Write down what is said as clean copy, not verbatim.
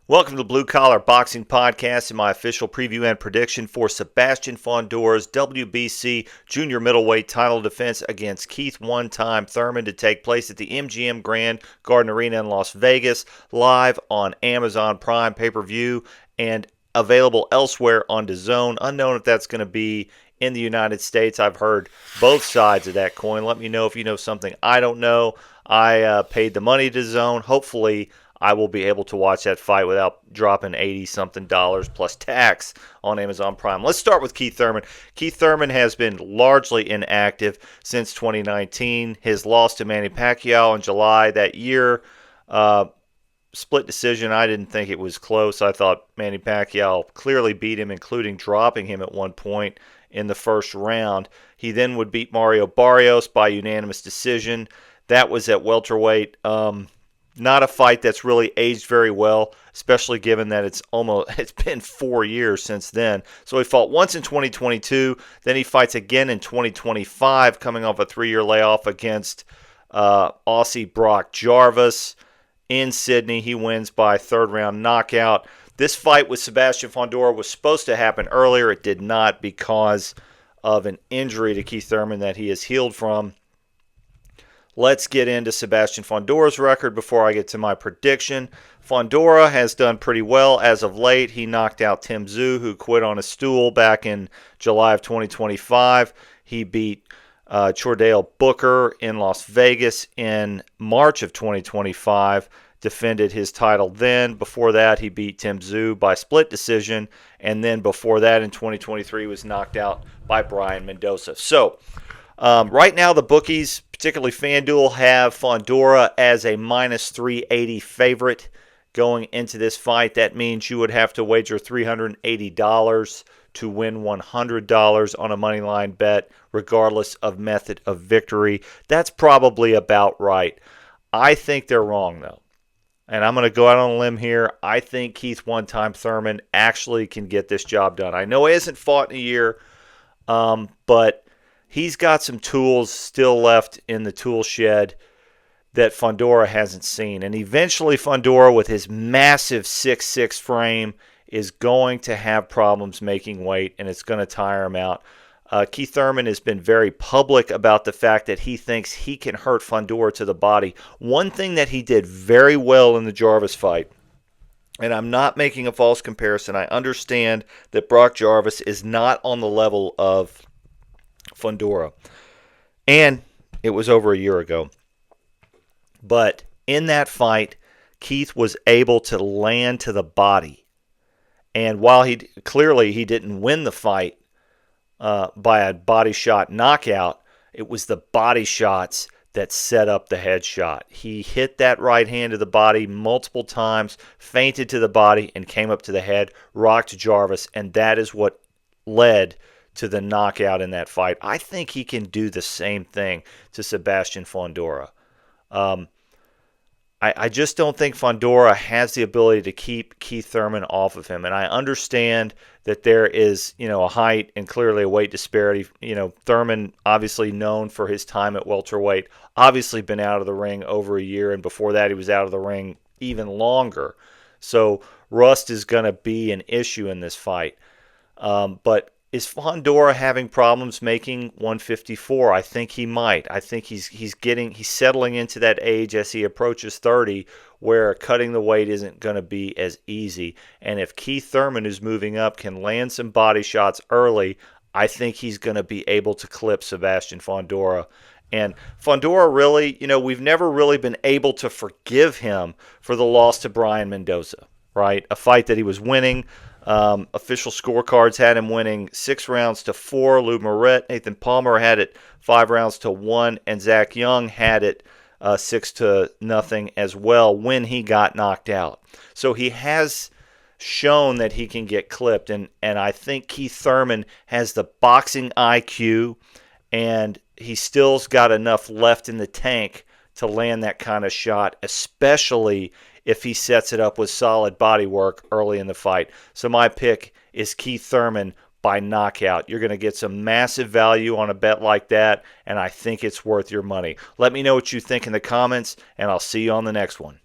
Welcome to the Blue Collar Boxing Podcast and my official preview and prediction for Sebastian Fundora's WBC junior middleweight title defense against Keith one-time Thurman to take place at the MGM Grand Garden Arena in Las Vegas, live on Amazon Prime pay-per-view and available elsewhere on DAZN. Unknown if that's going to be in the United States. I've heard both sides of that coin. Let me know if you know something I don't know. I paid the money to DAZN. Hopefully I will be able to watch that fight without dropping $80-something plus tax on Amazon Prime. Let's start with Keith Thurman. Keith Thurman has been largely inactive since 2019. His loss to Manny Pacquiao in July that year, split decision. I didn't think it was close. I thought Manny Pacquiao clearly beat him, including dropping him at one point in the first round. He then would beat Mario Barrios by unanimous decision. That was at welterweight. Not a fight that's really aged very well, especially given that it's been 4 years since then. So he fought once in 2022, then he fights again in 2025, coming off a 3-year layoff against Aussie Brock Jarvis in Sydney. He wins by third-round knockout. This fight with Sebastian Fundora was supposed to happen earlier. It did not because of an injury to Keith Thurman that he has healed from. Let's get into Sebastian Fundora's record before I get to my prediction. Fundora has done pretty well as of late. He knocked out Tim Tszyu, who quit on a stool back in July of 2025. He beat Chordale Booker in Las Vegas in March of 2025. Defended his title then. Before that, he beat Tim Tszyu by split decision. And then before that, in 2023, he was knocked out by Brian Mendoza. So, right now, the bookies, particularly FanDuel, have Fundora as a minus 380 favorite going into this fight. That means you would have to wager $380 to win $100 on a moneyline bet, regardless of method of victory. That's probably about right. I think they're wrong, though. And I'm going to go out on a limb here. I think Keith one-time Thurman actually can get this job done. I know he hasn't fought in a year, but he's got some tools still left in the tool shed that Fundora hasn't seen. And eventually Fundora, with his massive 6'6" frame, is going to have problems making weight, and it's going to tire him out. Keith Thurman has been very public about the fact that he thinks he can hurt Fundora to the body. One thing that he did very well in the Jarvis fight, and I'm not making a false comparison, I understand that Brock Jarvis is not on the level of Fundora, and it was over a year ago. But in that fight, Keith was able to land to the body, and while he didn't win the fight by a body shot knockout, it was the body shots that set up the headshot. He hit that right hand to the body multiple times, feinted to the body, and came up to the head, rocked Jarvis, and that is what led to the knockout in that fight. I think he can do the same thing to Sebastian Fundora. I just don't think Fundora has the ability to keep Keith Thurman off of him. And I understand that there is, a height and clearly a weight disparity. Thurman, obviously known for his time at welterweight, obviously been out of the ring over a year, and before that he was out of the ring even longer. So rust is going to be an issue in this fight. But is Fundora having problems making 154? I think he might. I think he's settling into that age as he approaches 30 where cutting the weight isn't going to be as easy. And if Keith Thurman, who's moving up, can land some body shots early, I think he's going to be able to clip Sebastian Fundora. And Fundora really, we've never really been able to forgive him for the loss to Brian Mendoza, right? A fight that he was winning. Official scorecards had him winning 6 rounds to 4. Lou Moret, Nathan Palmer had it 5 rounds to 1, and Zach Young had it 6-0 as well when he got knocked out. So he has shown that he can get clipped, and I think Keith Thurman has the boxing IQ, and he still's got enough left in the tank to land that kind of shot, especially if he sets it up with solid body work early in the fight. So my pick is Keith Thurman by knockout. You're going to get some massive value on a bet like that, and I think it's worth your money. Let me know what you think in the comments, and I'll see you on the next one.